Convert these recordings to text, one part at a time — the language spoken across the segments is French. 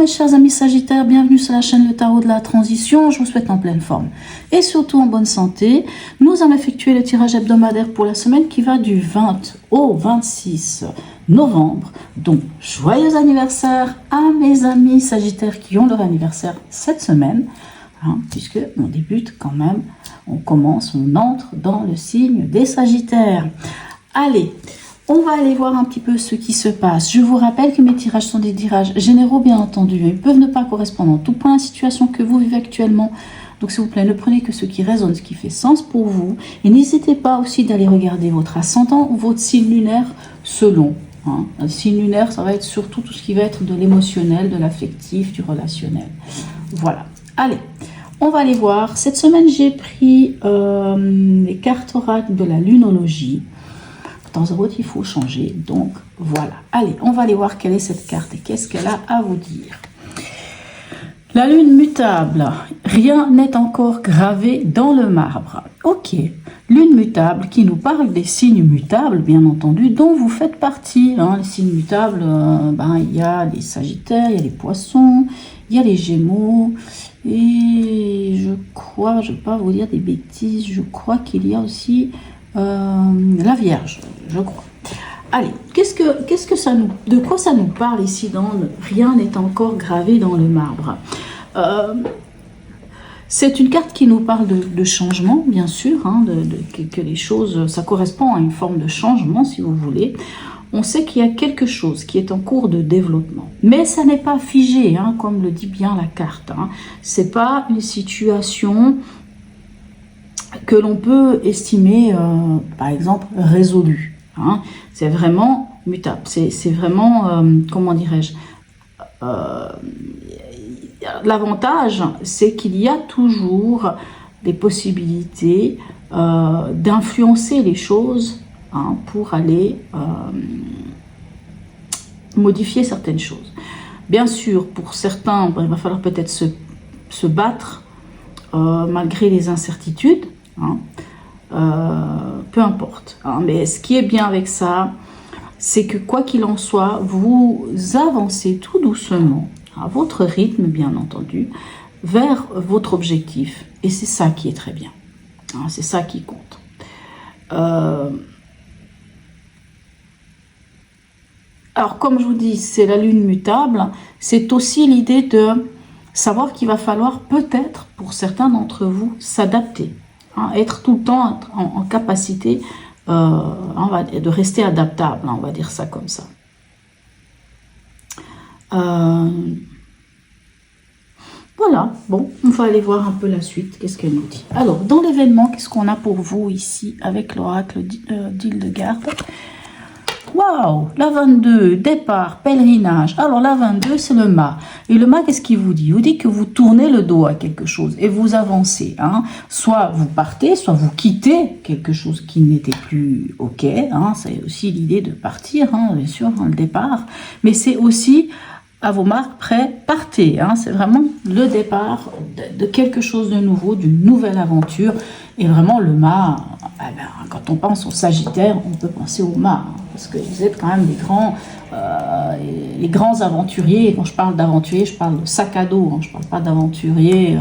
chers amis Sagittaires, bienvenue sur la chaîne Le Tarot de la Transition. Je vous souhaite en pleine forme et surtout en bonne santé. Nous allons effectuer le tirage hebdomadaire pour la semaine qui va du 20 au 26 novembre. Donc, joyeux anniversaire à mes amis Sagittaires qui ont leur anniversaire cette semaine, puisque on débute quand même, on entre dans le signe des Sagittaires. Allez, on va aller voir un petit peu ce qui se passe. Je vous rappelle que mes tirages sont des tirages généraux, bien entendu. Ils peuvent ne pas correspondre en tout point à la situation que vous vivez actuellement. Donc, s'il vous plaît, ne prenez que ce qui résonne, ce qui fait sens pour vous. Et n'hésitez pas aussi d'aller regarder votre ascendant ou votre signe lunaire selon. Le signe lunaire, ça va être surtout tout ce qui va être de l'émotionnel, de l'affectif, du relationnel. Voilà. Allez, on va aller voir. Cette semaine, j'ai pris les cartes oracles de la lunologie. Dans un autre, il faut changer. Donc, voilà. Allez, on va aller voir quelle est cette carte et qu'est-ce qu'elle a à vous dire. La lune mutable. Rien n'est encore gravé dans le marbre. Ok. Lune mutable qui nous parle des signes mutables, bien entendu, dont vous faites partie. Les signes mutables, il y a les Sagittaires, il y a les Poissons, il y a les Gémeaux. Et je crois, je ne vais pas vous dire des bêtises, je crois qu'il y a aussi la Vierge, je crois. Allez, de quoi ça nous parle ici dans Rien n'est encore gravé dans le marbre. C'est une carte qui nous parle de changement, bien sûr, que les choses, ça correspond à une forme de changement, si vous voulez. On sait qu'il y a quelque chose qui est en cours de développement. Mais ça n'est pas figé, comme le dit bien la carte. C'est pas une situation que l'on peut estimer, par exemple, résolue. C'est vraiment mutable. C'est vraiment, comment dirais-je, l'avantage, c'est qu'il y a toujours des possibilités d'influencer les choses pour aller modifier certaines choses. Bien sûr, pour certains, il va falloir peut-être se battre malgré les incertitudes, peu importe. Mais ce qui est bien avec ça, c'est que quoi qu'il en soit, vous avancez tout doucement, à votre rythme bien entendu, vers votre objectif. Et c'est ça qui est très bien. C'est ça qui compte. Alors, comme je vous dis, c'est la lune mutable. C'est aussi l'idée de savoir qu'il va falloir peut-être, pour certains d'entre vous, s'adapter. Être tout le temps en capacité de rester adaptable, on va dire ça comme ça. Voilà, bon, on va aller voir un peu la suite, qu'est-ce qu'elle nous dit. Alors, dans l'événement, qu'est-ce qu'on a pour vous ici avec l'oracle d'Hildegarde? Waouh, la 22, départ, pèlerinage. Alors la 22, c'est le mât. Et le mât, qu'est-ce qu'il vous dit? Il vous dit que vous tournez le dos à quelque chose et vous avancez. Soit vous partez, soit vous quittez quelque chose qui n'était plus OK. C'est aussi l'idée de partir, bien sûr, le départ. Mais c'est aussi, à vos marques, prêts, partez. C'est vraiment le départ de quelque chose de nouveau, d'une nouvelle aventure. Et vraiment, le mât, quand on pense aux Sagittaires, on peut penser au mât. Parce que vous êtes quand même les grands aventuriers. Et quand je parle d'aventurier, je parle de sac à dos. Je ne parle pas d'aventurier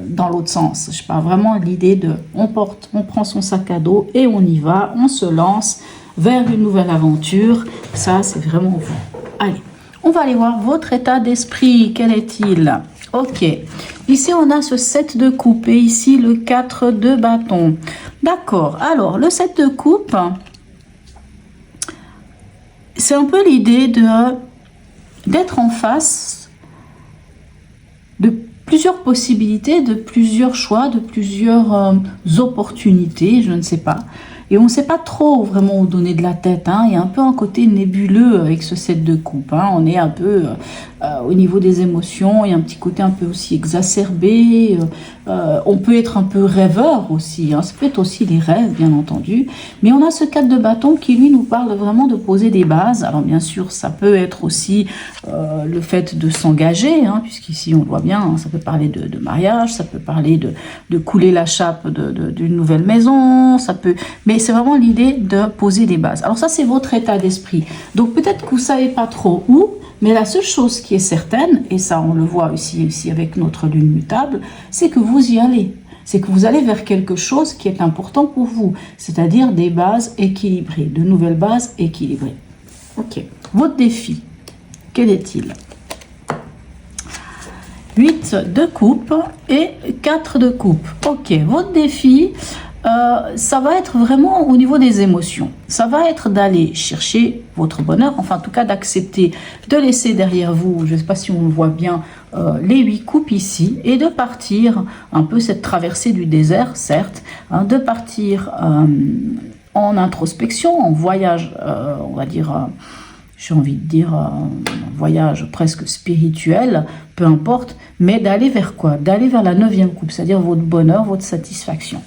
dans l'autre sens. Je parle vraiment de l'idée de on prend son sac à dos et on y va, on se lance vers une nouvelle aventure. Ça, c'est vraiment vous. Allez, on va aller voir votre état d'esprit. Quel est-il? Ok, ici on a ce 7 de coupe et ici le 4 de bâton. D'accord, alors le 7 de coupe, c'est un peu l'idée d'être en face de plusieurs possibilités, de plusieurs choix, de plusieurs opportunités, je ne sais pas. Et on ne sait pas trop vraiment où donner de la tête. Il y a un peu un côté nébuleux avec ce 7 de coupe. On est un peu au niveau des émotions. Il y a un petit côté un peu aussi exacerbé. On peut être un peu rêveur aussi. Ça peut être aussi les rêves, bien entendu. Mais on a ce 4 de bâton qui, lui, nous parle vraiment de poser des bases. Alors, bien sûr, ça peut être aussi le fait de s'engager, puisqu'ici, on le voit bien, ça peut parler de mariage, ça peut parler de couler la chape d'une nouvelle maison, ça peut... Mais c'est vraiment l'idée de poser des bases. Alors ça, c'est votre état d'esprit. Donc peut-être que vous ne savez pas trop où, Mais la seule chose qui est certaine, et ça on le voit ici avec notre lune mutable, c'est que vous y allez. C'est que vous allez vers quelque chose qui est important pour vous, c'est-à-dire des bases équilibrées, de nouvelles bases équilibrées. Ok, votre défi, quel est-il? 8 de coupe et 4 de coupe. Ok, votre défi, ça va être vraiment au niveau des émotions. Ça va être d'aller chercher votre bonheur, enfin en tout cas d'accepter de laisser derrière vous, je ne sais pas si on le voit bien, les 8 coupes ici, et de partir un peu cette traversée du désert, certes, hein, de partir en introspection, en voyage, on va dire... j'ai envie de dire un voyage presque spirituel, peu importe, mais d'aller vers quoi? D'aller vers la 9e coupe, c'est-à-dire votre bonheur, votre satisfaction.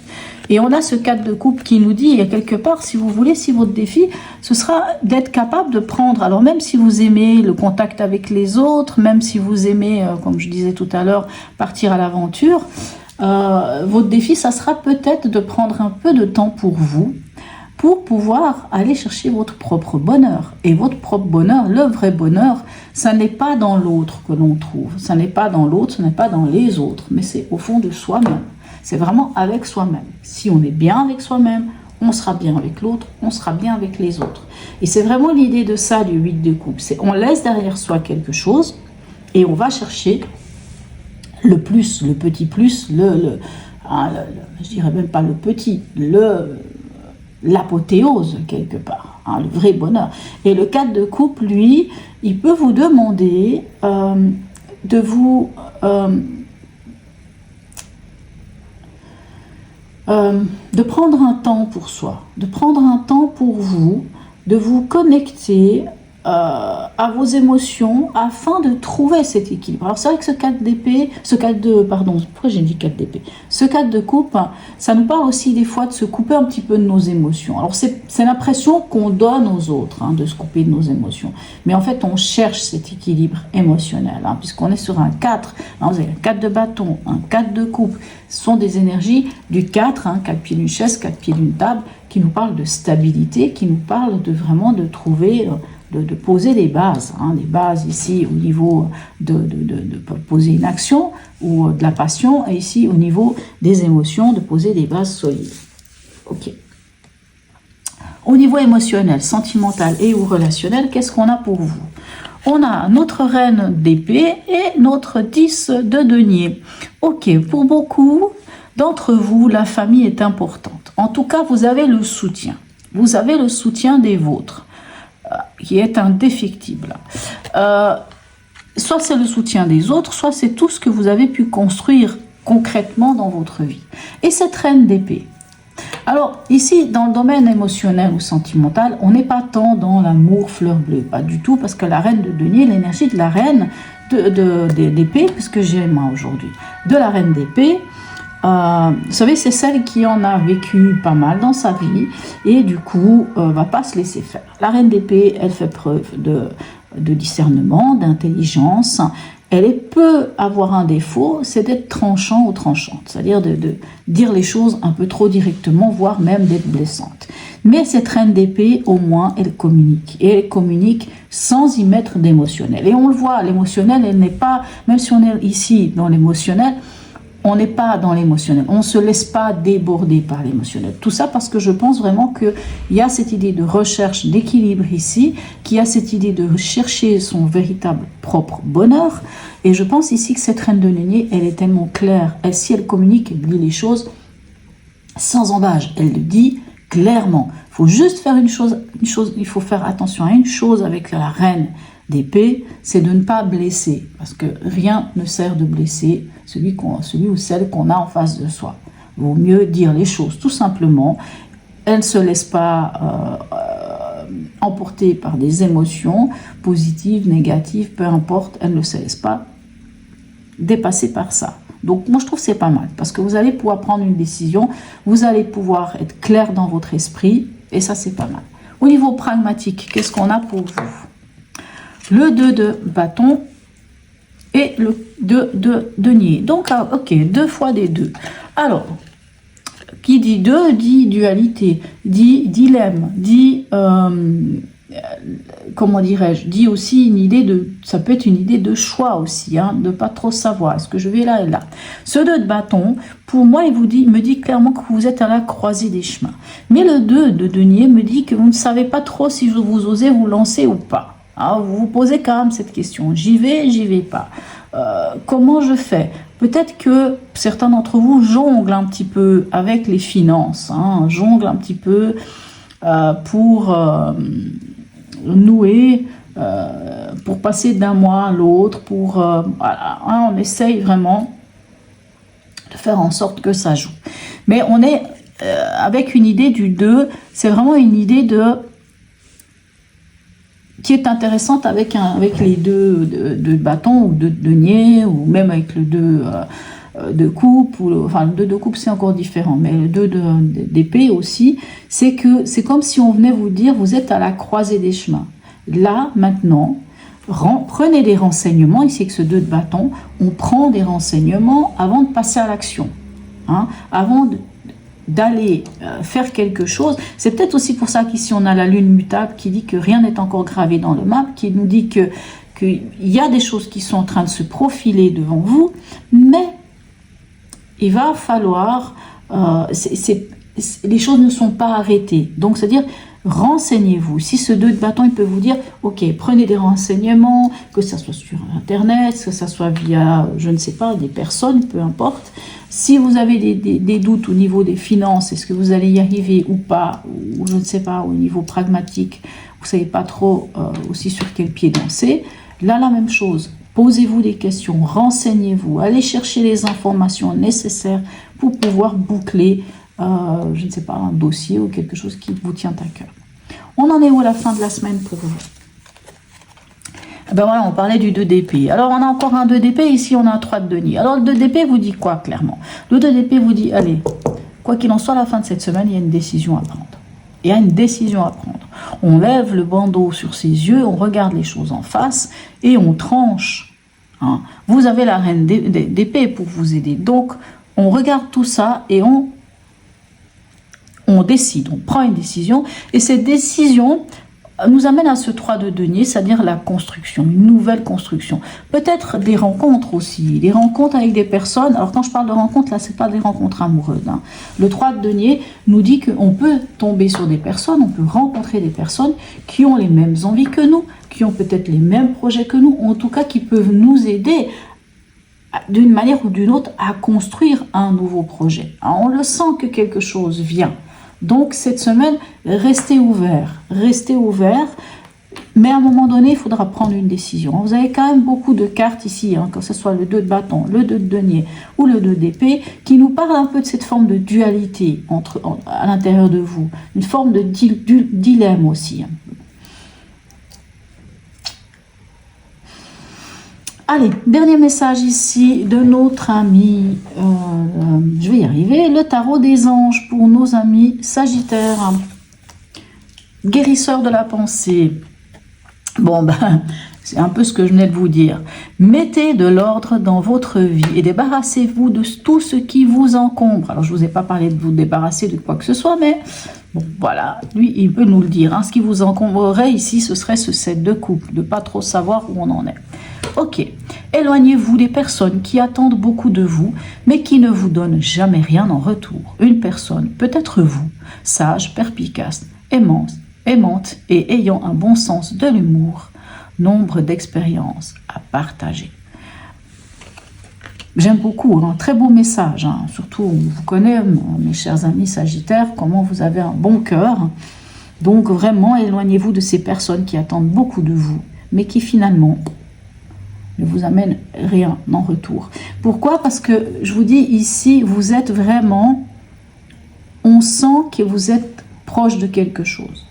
Et on a ce 4 de coupe qui nous dit, il y a quelque part, si vous voulez, si votre défi, ce sera d'être capable de prendre, alors même si vous aimez le contact avec les autres, même si vous aimez, comme je disais tout à l'heure, partir à l'aventure, votre défi, ça sera peut-être de prendre un peu de temps pour vous, pour pouvoir aller chercher votre propre bonheur. Et votre propre bonheur, le vrai bonheur, ça n'est pas dans l'autre que l'on trouve. Ça n'est pas dans l'autre, ce n'est pas dans les autres, mais c'est au fond de soi-même. C'est vraiment avec soi-même. Si on est bien avec soi-même, on sera bien avec l'autre, on sera bien avec les autres. Et c'est vraiment l'idée de ça, du 8 de coupe. C'est on laisse derrière soi quelque chose et on va chercher le plus, le petit plus, je dirais même pas le petit, l'apothéose quelque part, hein, le vrai bonheur. Et le 4 de coupe, lui, il peut vous demander de vous de prendre un temps pour soi, de prendre un temps pour vous, de vous connecter à vos émotions afin de trouver cet équilibre. Alors c'est vrai que ce 4 d'épée, pourquoi j'ai dit 4 d'épée? Ce 4 de coupe, ça nous parle aussi des fois de se couper un petit peu de nos émotions. Alors c'est l'impression qu'on donne aux autres, hein, de se couper de nos émotions. Mais en fait, on cherche cet équilibre émotionnel, hein, puisqu'on est sur un 4. Hein, vous avez un 4 de bâton, un 4 de coupe. Ce sont des énergies du 4, hein, 4 pieds d'une chaise, 4 pieds d'une table, qui nous parlent de stabilité, qui nous parlent de vraiment de trouver... De poser des bases ici au niveau de poser une action ou de la passion, et ici au niveau des émotions, de poser des bases solides. Ok. Au niveau émotionnel, sentimental et ou relationnel, qu'est-ce qu'on a pour vous? On a notre reine d'épée et notre 10 de denier. Ok, pour beaucoup d'entre vous, la famille est importante. En tout cas, vous avez le soutien. Vous avez le soutien des vôtres, qui est indéfectible. Soit c'est le soutien des autres, soit c'est tout ce que vous avez pu construire concrètement dans votre vie. Et cette reine d'épée. Alors ici, dans le domaine émotionnel ou sentimental, on n'est pas tant dans l'amour fleur bleue, pas du tout, parce que la reine de denier, l'énergie de la reine d'épée, puisque j'ai moi aujourd'hui, de la reine d'épée, vous savez, c'est celle qui en a vécu pas mal dans sa vie et du coup va pas se laisser faire. La reine d'épée, elle fait preuve de discernement, d'intelligence. Elle peut avoir un défaut, c'est d'être tranchant ou tranchante, c'est-à-dire de dire les choses un peu trop directement, voire même d'être blessante. Mais cette reine d'épée, au moins, elle communique. Et elle communique sans y mettre d'émotionnel. Et on le voit, l'émotionnel, elle n'est pas, même si on est ici dans l'émotionnel, on n'est pas dans l'émotionnel, on ne se laisse pas déborder par l'émotionnel. Tout ça parce que je pense vraiment qu'il y a cette idée de recherche d'équilibre ici, qu'il y a cette idée de chercher son véritable propre bonheur. Et je pense ici que cette reine de denier, elle est tellement claire. Si elle communique, elle dit les choses sans embâche. Elle le dit clairement. Il faut juste faire une chose, il faut faire attention à une chose avec la reine d'épée, c'est de ne pas blesser, parce que rien ne sert de blesser celui ou celle qu'on a en face de soi. Il vaut mieux dire les choses tout simplement. Elle ne se laisse pas emporter par des émotions positives, négatives, peu importe, elle ne se laisse pas dépasser par ça. Donc moi je trouve que c'est pas mal, parce que vous allez pouvoir prendre une décision, vous allez pouvoir être clair dans votre esprit, et ça c'est pas mal. Au niveau pragmatique, qu'est-ce qu'on a pour vous? Le 2 de bâton et le 2 de denier. Donc, ok, 2 fois des 2. Alors, qui dit 2 dit dualité, dit dilemme, dit comment dirais-je, dit aussi une idée de, ça peut être une idée de choix aussi, hein, de pas trop savoir, est-ce que je vais là et là. Ce 2 de bâton, pour moi, il me dit clairement que vous êtes à la croisée des chemins. Mais le 2 de denier me dit que vous ne savez pas trop si vous osez vous lancer ou pas. Alors, vous vous posez quand même cette question, j'y vais pas. Comment je fais? Peut-être que certains d'entre vous jonglent un petit peu avec les finances, hein, jonglent un petit peu pour nouer, pour passer d'un mois à l'autre, pour voilà, hein, on essaye vraiment de faire en sorte que ça joue. Mais on est avec une idée du 2, c'est vraiment une idée qui est intéressante avec les 2 de bâton ou de denier, ou même avec le 2 de coupe, enfin le 2 de coupe c'est encore différent, mais le 2 d'épée aussi, c'est que c'est comme si on venait vous dire vous êtes à la croisée des chemins. Là, maintenant, prenez des renseignements, ici avec ce 2 de bâton, on prend des renseignements avant de passer à l'action, hein, avant d'aller faire quelque chose. C'est peut-être aussi pour ça qu'ici on a la lune mutable qui dit que rien n'est encore gravé dans le map, qui nous dit qu'il y a des choses qui sont en train de se profiler devant vous, mais il va falloir, les choses ne sont pas arrêtées. Donc, c'est-à-dire, renseignez-vous. Si ce 2 de bâton, il peut vous dire, ok, prenez des renseignements, que ça soit sur Internet, que ça soit via, je ne sais pas, des personnes, peu importe. Si vous avez des doutes au niveau des finances, est-ce que vous allez y arriver ou pas, ou je ne sais pas, au niveau pragmatique, vous ne savez pas trop aussi sur quel pied danser, là, la même chose. Posez-vous des questions, renseignez-vous, allez chercher les informations nécessaires pour pouvoir boucler, je ne sais pas, un dossier ou quelque chose qui vous tient à cœur. On en est où à la fin de la semaine pour vous? Ben voilà, on parlait du 2 d'épée. Alors, on a encore un 2 d'épée, ici on a un 3 de denier. Alors, le 2 d'épée vous dit quoi, clairement? Le 2 d'épée vous dit, allez, quoi qu'il en soit, à la fin de cette semaine, il y a une décision à prendre. Il y a une décision à prendre. On lève le bandeau sur ses yeux, on regarde les choses en face et on tranche. Hein. Vous avez la reine d'épée pour vous aider. Donc, on regarde tout ça et on décide, on prend une décision. Et cette décision nous amène à ce 3 de denier, c'est-à-dire la construction, une nouvelle construction. Peut-être des rencontres aussi, des rencontres avec des personnes. Alors quand je parle de rencontres, là, c'est pas des rencontres amoureuses. Hein. Le 3 de denier nous dit qu'on peut tomber sur des personnes, on peut rencontrer des personnes qui ont les mêmes envies que nous, qui ont peut-être les mêmes projets que nous, ou en tout cas qui peuvent nous aider d'une manière ou d'une autre à construire un nouveau projet. Alors, on le sent que quelque chose vient. Donc, cette semaine, restez ouverts, mais à un moment donné, il faudra prendre une décision. Vous avez quand même beaucoup de cartes ici, hein, que ce soit le 2 de bâton, le 2 de denier ou le 2 d'épée, qui nous parlent un peu de cette forme de dualité à l'intérieur de vous, une forme de dilemme aussi. Allez, dernier message ici de notre ami, je vais y arriver, le tarot des anges pour nos amis Sagittaires, guérisseur de la pensée. Bon, ben, c'est un peu ce que je venais de vous dire. Mettez de l'ordre dans votre vie et débarrassez-vous de tout ce qui vous encombre. Alors, je ne vous ai pas parlé de vous débarrasser de quoi que ce soit, mais bon, voilà, lui, il peut nous le dire. Hein. Ce qui vous encombrerait ici, ce serait ce 7 de coupe, de ne pas trop savoir où on en est. Ok, éloignez-vous des personnes qui attendent beaucoup de vous, mais qui ne vous donnent jamais rien en retour. Une personne peut être vous, sage, perspicace, aimante et ayant un bon sens de l'humour, nombre d'expériences à partager. J'aime beaucoup, un très beau message, hein. Surtout, on vous connaît, mes chers amis Sagittaires, comment vous avez un bon cœur. Donc vraiment, éloignez-vous de ces personnes qui attendent beaucoup de vous, mais qui finalement ne vous amènent rien en retour. Pourquoi? Parce que, je vous dis, ici, vous êtes vraiment, on sent que vous êtes proche de quelque chose.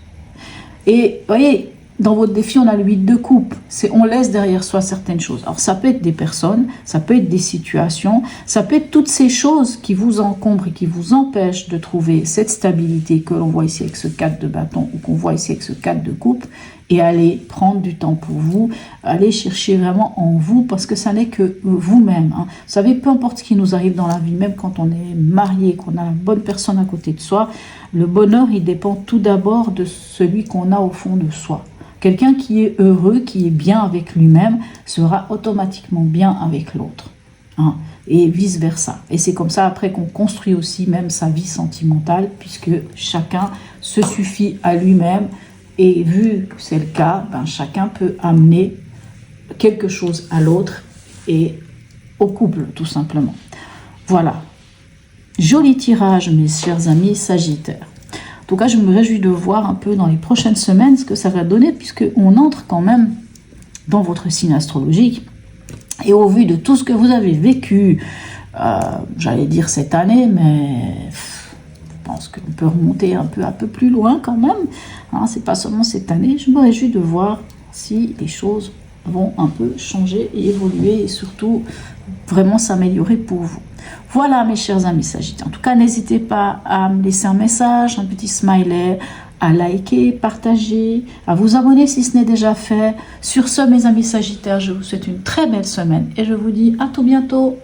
Et, vous voyez, dans votre défi, on a le 8 de coupe. On laisse derrière soi certaines choses. Alors, ça peut être des personnes, ça peut être des situations, ça peut être toutes ces choses qui vous encombrent et qui vous empêchent de trouver cette stabilité que l'on voit ici avec ce 4 de bâton ou qu'on voit ici avec ce 4 de coupe, et allez prendre du temps pour vous, allez chercher vraiment en vous, parce que ça n'est que vous-même. Hein. Vous savez, peu importe ce qui nous arrive dans la vie, même quand on est marié, qu'on a la bonne personne à côté de soi, le bonheur, il dépend tout d'abord de celui qu'on a au fond de soi. Quelqu'un qui est heureux, qui est bien avec lui-même, sera automatiquement bien avec l'autre. Hein, et vice-versa. Et c'est comme ça après qu'on construit aussi même sa vie sentimentale, puisque chacun se suffit à lui-même. Et vu que c'est le cas, ben, chacun peut amener quelque chose à l'autre et au couple, tout simplement. Voilà. Joli tirage, mes chers amis Sagittaires. En tout cas, je me réjouis de voir un peu dans les prochaines semaines ce que ça va donner, puisqu'on entre quand même dans votre signe astrologique. Et au vu de tout ce que vous avez vécu, j'allais dire cette année, mais je pense qu'on peut remonter un peu plus loin quand même. Hein, c'est pas seulement cette année. Je me réjouis de voir si les choses vont un peu changer et évoluer et surtout vraiment s'améliorer pour vous. Voilà mes chers amis Sagittaires. En tout cas, n'hésitez pas à me laisser un message, un petit smiley, à liker, partager, à vous abonner si ce n'est déjà fait. Sur ce, mes amis Sagittaires, je vous souhaite une très belle semaine et je vous dis à tout bientôt.